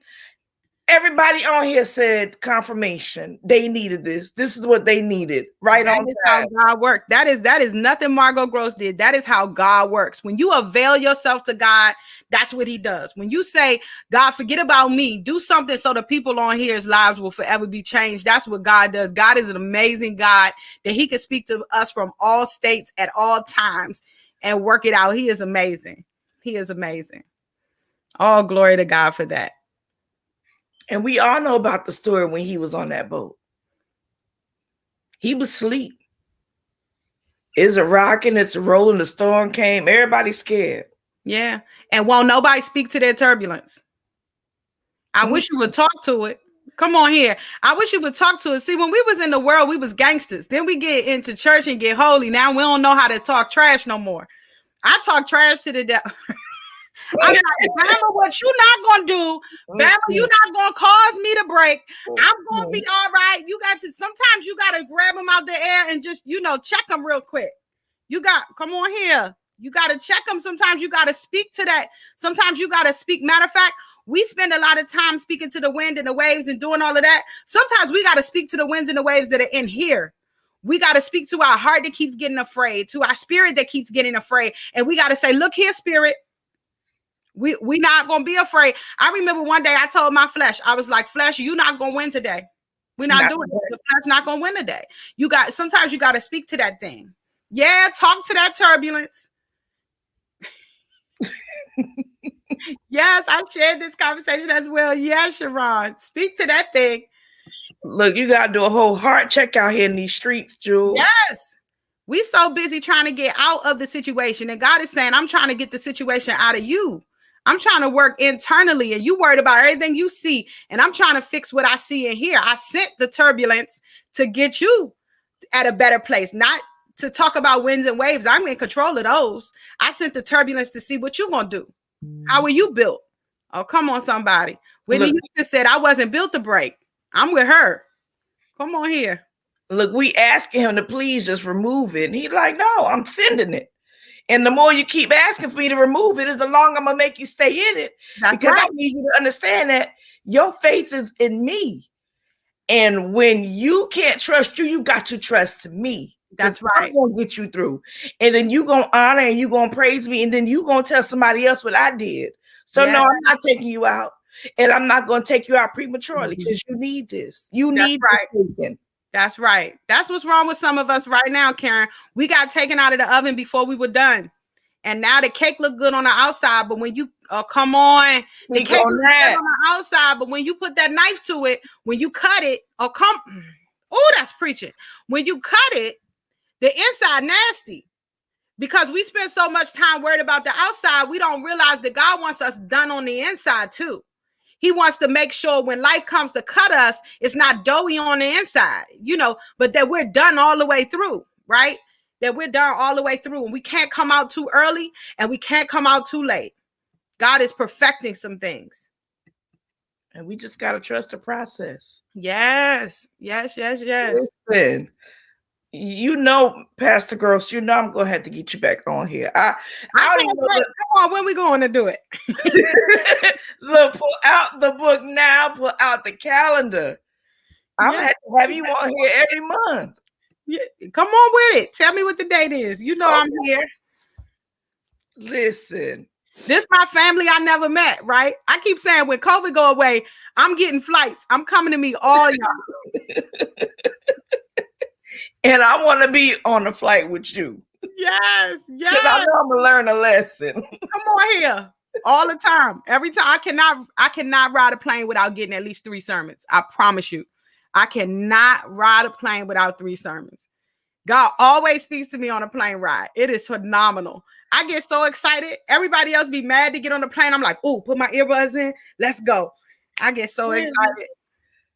Everybody on here said confirmation. They needed this. This is what they needed. Right on. That is how God works. That is nothing Margo Gross did. That is how God works. When you avail yourself to God, that's what he does. When you say, God, forget about me, do something so the people on here's lives will forever be changed. That's what God does. God is an amazing God that he can speak to us from all states at all times and work it out. He is amazing. He is amazing. All glory to God for that. And we all know about the story when he was on that boat. He was asleep. It's a rocking, it's a rolling, the storm came. Everybody's scared. Yeah. And won't nobody speak to their turbulence. I wish you would talk to it. Come on here. I wish you would talk to it. See, when we was in the world, we was gangsters. Then we get into church and get holy. Now we don't know how to talk trash no more. I talk trash to the devil. I'm like, Bama, what you not gonna do? Bama, you not gonna cause me to break. I'm gonna be all right. You got to, sometimes you gotta grab them out the air and just, check them real quick. Come on here. You gotta check them. Sometimes you gotta speak to that. Sometimes you gotta speak. Matter of fact, we spend a lot of time speaking to the wind and the waves and doing all of that. Sometimes we gotta speak to the winds and the waves that are in here. We got to speak to our heart that keeps getting afraid, to our spirit that keeps getting afraid. And we got to say, look here, spirit, we not going to be afraid. I remember one day I told my flesh, I was like, flesh, you're not going to win today. We're not doing it. The flesh not going to win today. Sometimes you got to speak to that thing. Yeah, talk to that turbulence. Yes, I shared this conversation as well. Yes, Sharon, speak to that thing. Look, you got to do a whole heart check out here in these streets, Jewel. Yes. We so busy trying to get out of the situation. And God is saying, I'm trying to get the situation out of you. I'm trying to work internally, and you worried about everything you see. And I'm trying to fix what I see in here. I sent the turbulence to get you at a better place, not to talk about winds and waves. I'm in control of those. I sent the turbulence to see what you're going to do. How are you built? Oh, come on, somebody. Whitney Houston said, I wasn't built to break. I'm with her. Come on here. Look, we asking him to please just remove it. And he's like, no, I'm sending it. And the more you keep asking for me to remove it, is the longer I'm going to make you stay in it. That's because right. I need you to understand that your faith is in me. And when you can't trust you got to trust me. That's right. I'm going to get you through. And then you're going to honor and you're going to praise me. And then you're going to tell somebody else what I did. So no, I'm not taking you out. And I'm not going to take you out prematurely because you need this. You need this. That's right. That's what's wrong with some of us right now, Karen. We got taken out of the oven before we were done. And now the cake look good on the outside, but when you come on, the cake look good on the outside, but when you put that knife to it, when you cut it, that's preaching. When you cut it, the inside nasty. Because we spend so much time worried about the outside, we don't realize that God wants us done on the inside too. He wants to make sure when life comes to cut us, it's not doughy on the inside, but that we're done all the way through, right? That we're done all the way through, and we can't come out too early and we can't come out too late. God is perfecting some things. And we just got to trust the process. Yes. Listen, Pastor Gross, I'm going to have to get you back on here. I don't even know. Come on, when we going to do it? Look, pull out the book now, pull out the calendar. I'm going to have you on here every month. Yeah, come on with it. Tell me what the date is. I'm here. Listen. This my family I never met, right? I keep saying when COVID go away, I'm getting flights. I'm coming to meet all y'all. And I want to be on the flight with you. Yes. Because I know I'm going to learn a lesson. Come on here. All the time. Every time. I cannot ride a plane without getting at least 3 sermons. I promise you. I cannot ride a plane without 3 sermons. God always speaks to me on a plane ride. It is phenomenal. I get so excited. Everybody else be mad to get on the plane. I'm like, oh, put my earbuds in. Let's go. I get so excited.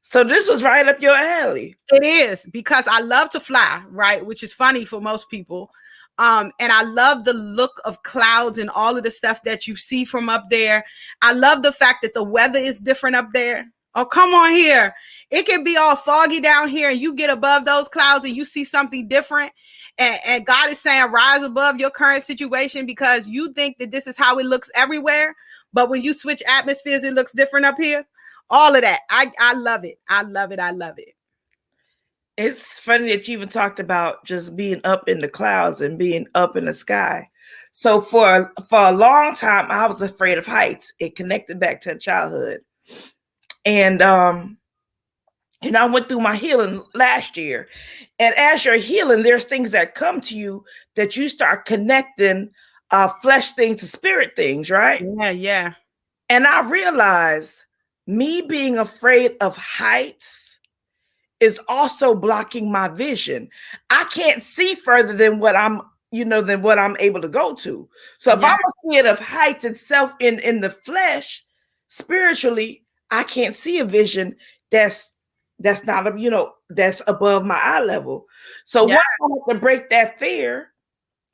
So this was right up your alley. It is, because I love to fly, right? Which is funny for most people. And I love the look of clouds and all of the stuff that you see from up there. I love the fact that the weather is different up there. Oh, come on here. It can be all foggy down here and you get above those clouds and you see something different. And God is saying, rise above your current situation, because you think that this is how it looks everywhere. But when you switch atmospheres, it looks different up here. All of that. I love it. I love it. I love it. It's funny that you even talked about just being up in the clouds and being up in the sky. So for a long time, I was afraid of heights. It connected back to childhood. And I went through my healing last year. And as you're healing, there's things that come to you that you start connecting flesh things to spirit things, right? Yeah. And I realized me being afraid of heights is also blocking my vision. I can't see further than what I'm able to go to. So if I'm afraid of heights itself in the flesh, spiritually, I can't see a vision that's not that's above my eye level. So once I have to break that fear,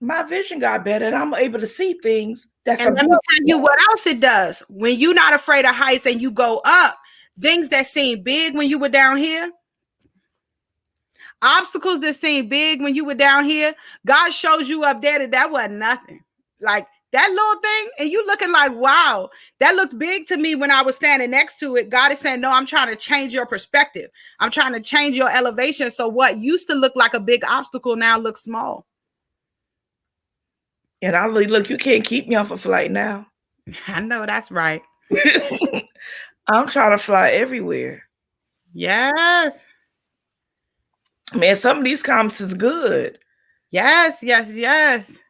my vision got better and I'm able to see things that's And above let me tell me. you what else it does. When you're not afraid of heights and you go up, things that seem big when you were down here, obstacles that seem big when you were down here, God shows you up there that wasn't nothing. Like that little thing, and you looking like, wow, that looked big to me when I was standing next to it. God is saying, no, I'm trying to change your perspective. I'm trying to change your elevation. So what used to look like a big obstacle now looks small. And I look, you can't keep me off a flight now. I know that's right. I'm trying to fly everywhere. Yes. Man, some of these comments is good. Yes, yes, yes.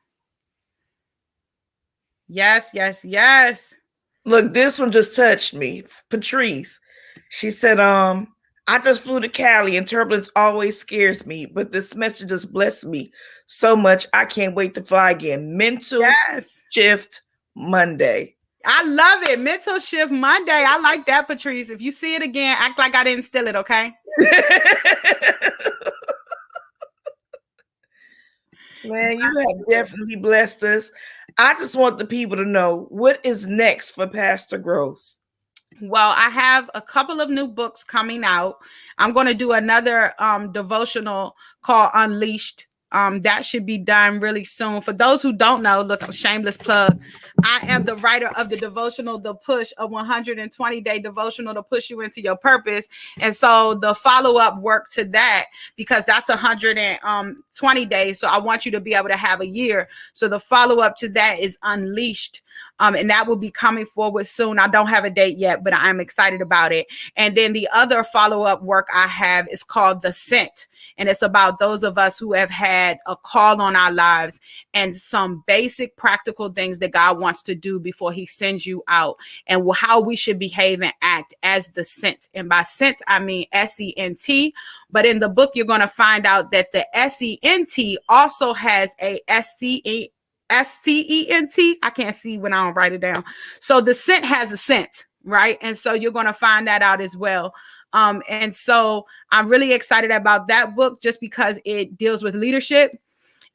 Yes, yes, yes. Look, this one just touched me. Patrice. She said, I just flew to Cali and turbulence always scares me, but this message just blessed me so much. I can't wait to fly again. Mental Yes. Shift Monday. I love it. Mental Shift Monday. I like that, Patrice. If you see it again, act like I didn't steal it, okay? Man, you have definitely blessed us. I just want the people to know what is next for Pastor Gross. Well, I have a couple of new books coming out. I'm going to do another devotional called Unleashed. That should be done really soon. For those who don't know, look, a shameless plug. I am the writer of the devotional, The Push, a 120-day devotional to push you into your purpose. And so the follow-up work to that, because that's 120 days. So I want you to be able to have a year. So the follow-up to that is Unleashed. And that will be coming forward soon. I don't have a date yet, but I'm excited about it. And then the other follow-up work I have is called The Sent. And it's about those of us who have had a call on our lives and some basic practical things that God wants to do before he sends you out, and how we should behave and act as the sent. And by sent, I mean S-E-N-T. But in the book, you're going to find out that the S-E-N-T also has a S-C-E-N-T. I can't see when I don't write it down. So the scent has a scent, right? And so you're going to find that out as well. And so I'm really excited about that book just because it deals with leadership.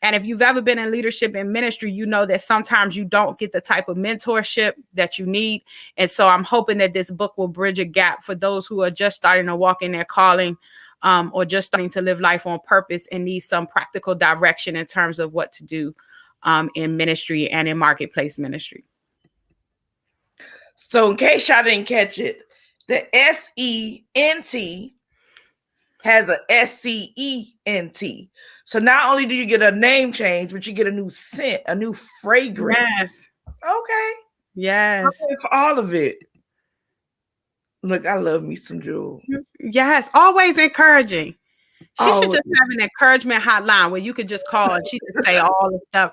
And if you've ever been in leadership in ministry, you know that sometimes you don't get the type of mentorship that you need. And so I'm hoping that this book will bridge a gap for those who are just starting to walk in their calling, or just starting to live life on purpose and need some practical direction in terms of what to do in ministry and in marketplace ministry. So in case y'all didn't catch it, the S-E-N-T has a S-C-E-N-T. So not only do you get a name change, but you get a new scent, a new fragrance. Yes. Okay. Yes. Okay for all of it. Look, I love me some Jewel. Yes. Always encouraging. She Always. should just have an encouragement hotline where you could just call and she could say all the stuff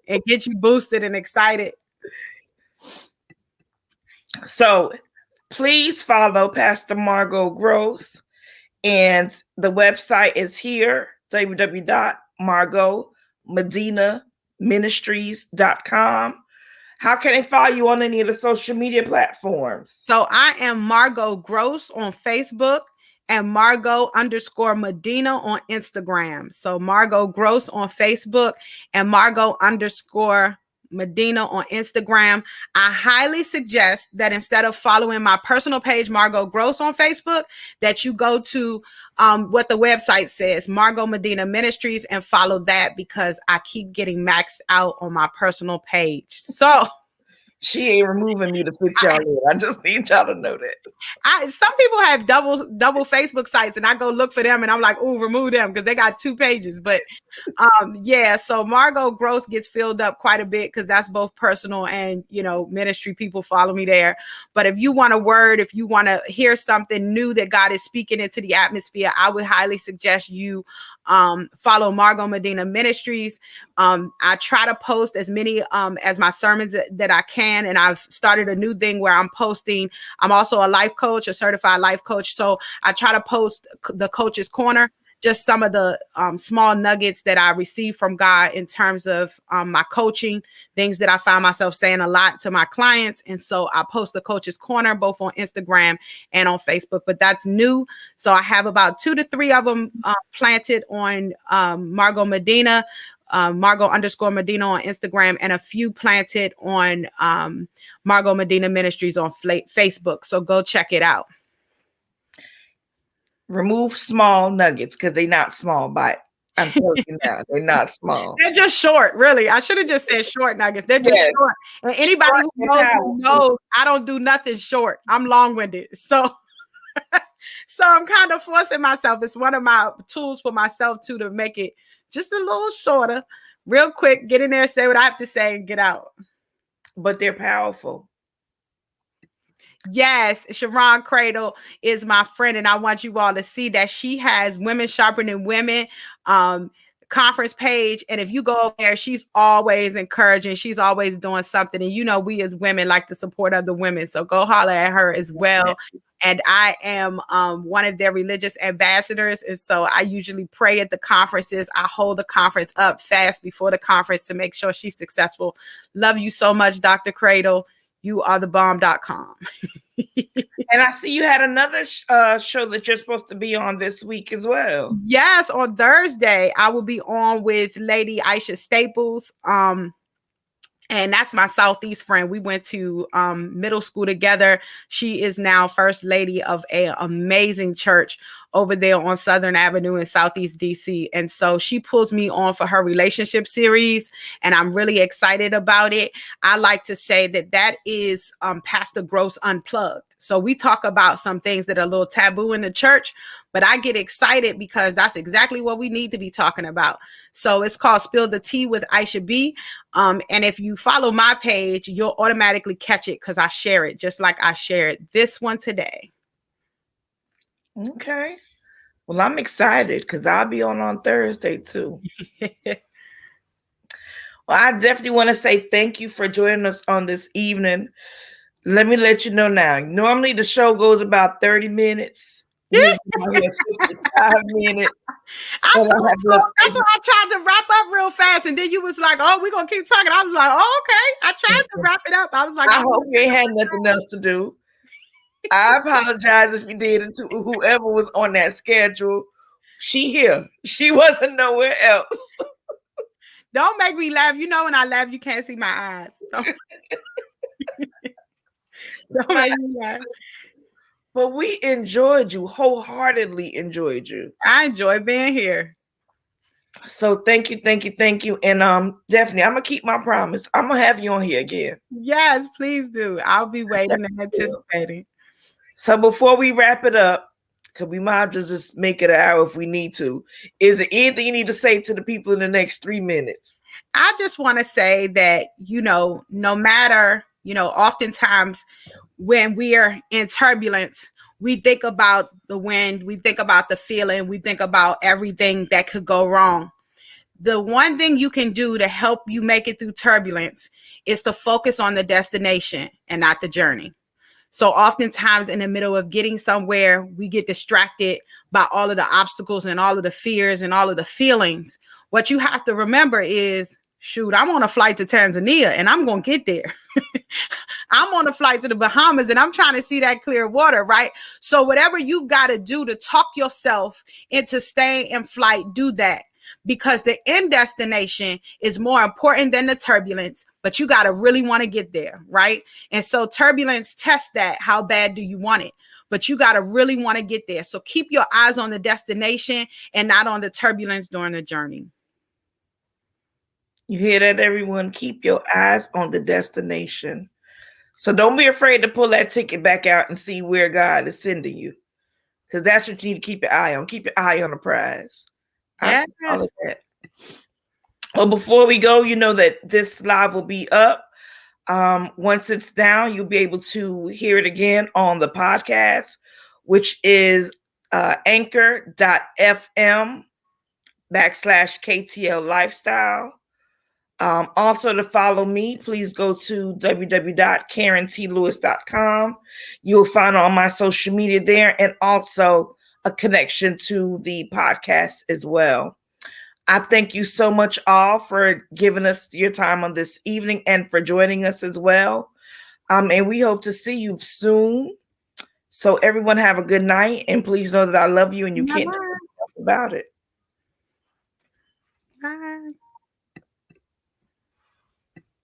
and get you boosted and excited. So please follow Pastor Margo Gross. And the website is here, www.margomedinaministries.com. How can they follow you on any of the social media platforms? So I am Margo Gross on Facebook and Margo_Medina on Instagram. So Margo Gross on Facebook and Margo_Medina on Instagram. I highly suggest that instead of following my personal page, Margo Gross on Facebook, that you go to what the website says, Margo Medina Ministries, and follow that, because I keep getting maxed out on my personal page. So she ain't removing me to fit y'all in. I just need y'all to know that. Some people have double Facebook sites, and I go look for them, and I'm like, oh, remove them because they got 2 pages. But yeah, so Margo Gross gets filled up quite a bit because that's both personal and ministry. People follow me there. But if you want a word, if you want to hear something new that God is speaking into the atmosphere, I would highly suggest you follow Margo Medina Ministries. I try to post as many as my sermons that I can, and I've started a new thing where I'm posting. I'm also a life coach, a certified life coach, so I try to post the Coach's Corner, just some of the small nuggets that I receive from God in terms of my coaching, things that I find myself saying a lot to my clients. And so I post the Coach's Corner both on Instagram and on Facebook, but that's new. So I have about 2 to 3 of them planted on Margo Medina. Margo_Medina on Instagram, and a few planted on Margo Medina Ministries on Facebook. So go check it out. Remove small nuggets because they're not small. I'm telling you now, they're not small. They're just short, really. I should have just said short nuggets. They're just short. And anybody who knows I don't do nothing short. I'm long-winded. So I'm kind of forcing myself. It's one of my tools for myself too, to make it just a little shorter, real quick, get in there, say what I have to say, and get out. But they're powerful. Yes, Sharon Cradle is my friend, and I want you all to see that she has Women Sharpening Women conference page, and if you go over there, she's always encouraging, she's always doing something, and we as women like the support of the women, so go holler at her as well. And I am one of their religious ambassadors, and so I usually pray at the conferences. I hold the conference up fast before the conference to make sure she's successful. Love you so much, Dr. Cradle. You are the bomb.com. And I see you had another show that you're supposed to be on this week as well. Yes, on Thursday, I will be on with Lady Aisha Staples. And that's my Southeast friend. We went to middle school together. She is now first lady of an amazing church over there on Southern Avenue in Southeast DC. And so she pulls me on for her relationship series, and I'm really excited about it. I like to say that is Pastor Gross Unplugged. So we talk about some things that are a little taboo in the church, but I get excited because that's exactly what we need to be talking about. So it's called Spill the Tea with Aisha B. And if you follow my page, you'll automatically catch it because I share it just like I shared this one today. Okay. Well, I'm excited because I'll be on Thursday too. Well, I definitely want to say thank you for joining us on this evening. Let me let you know now. Normally the show goes about 30 minutes. We're here 55 minutes. That's why I tried to wrap up real fast, and then you was like, "Oh, we're gonna keep talking." I was like, "Oh, okay." I tried to wrap it up. I was like, "I hope you ain't had nothing else to do." I apologize if you did, and to whoever was on that schedule. She here. She wasn't nowhere else. Don't make me laugh. You know when I laugh, you can't see my eyes. Don't make me laugh. But we enjoyed you, wholeheartedly enjoyed you. I enjoy being here. So thank you. And definitely, I'm gonna keep my promise. I'm gonna have you on here again. Yes, please do. I'll be waiting and anticipating. So before we wrap it up, because we might just make it an hour if we need to, is there anything you need to say to the people in the next 3 minutes? I just want to say that, no matter, oftentimes when we are in turbulence, we think about the wind, we think about the feeling, we think about everything that could go wrong. The one thing you can do to help you make it through turbulence is to focus on the destination and not the journey. So oftentimes in the middle of getting somewhere, we get distracted by all of the obstacles and all of the fears and all of the feelings. What you have to remember is, shoot, I'm on a flight to Tanzania and I'm going to get there. I'm on a flight to the Bahamas and I'm trying to see that clear water, right? So whatever you've got to do to talk yourself into staying in flight, do that. Because the end destination is more important than the turbulence, but you got to really want to get there, right? And so turbulence tests that. How bad do you want it? But you got to really want to get there. So keep your eyes on the destination and not on the turbulence during the journey. You hear that, everyone? Keep your eyes on the destination. So don't be afraid to pull that ticket back out and see where God is sending you. Because that's what you need to keep your eye on. Keep your eye on the prize. Yes. All of that. Well, before we go, you know that this live will be up. Once it's down, you'll be able to hear it again on the podcast, which is anchor.fm/KTL Lifestyle. Also, to follow me, please go to www.KarenTLewis.com. You'll find all my social media there and also a connection to the podcast as well. I thank you so much all for giving us your time on this evening and for joining us as well. And we hope to see you soon. So everyone have a good night, and please know that I love you and you can't do anything else about it.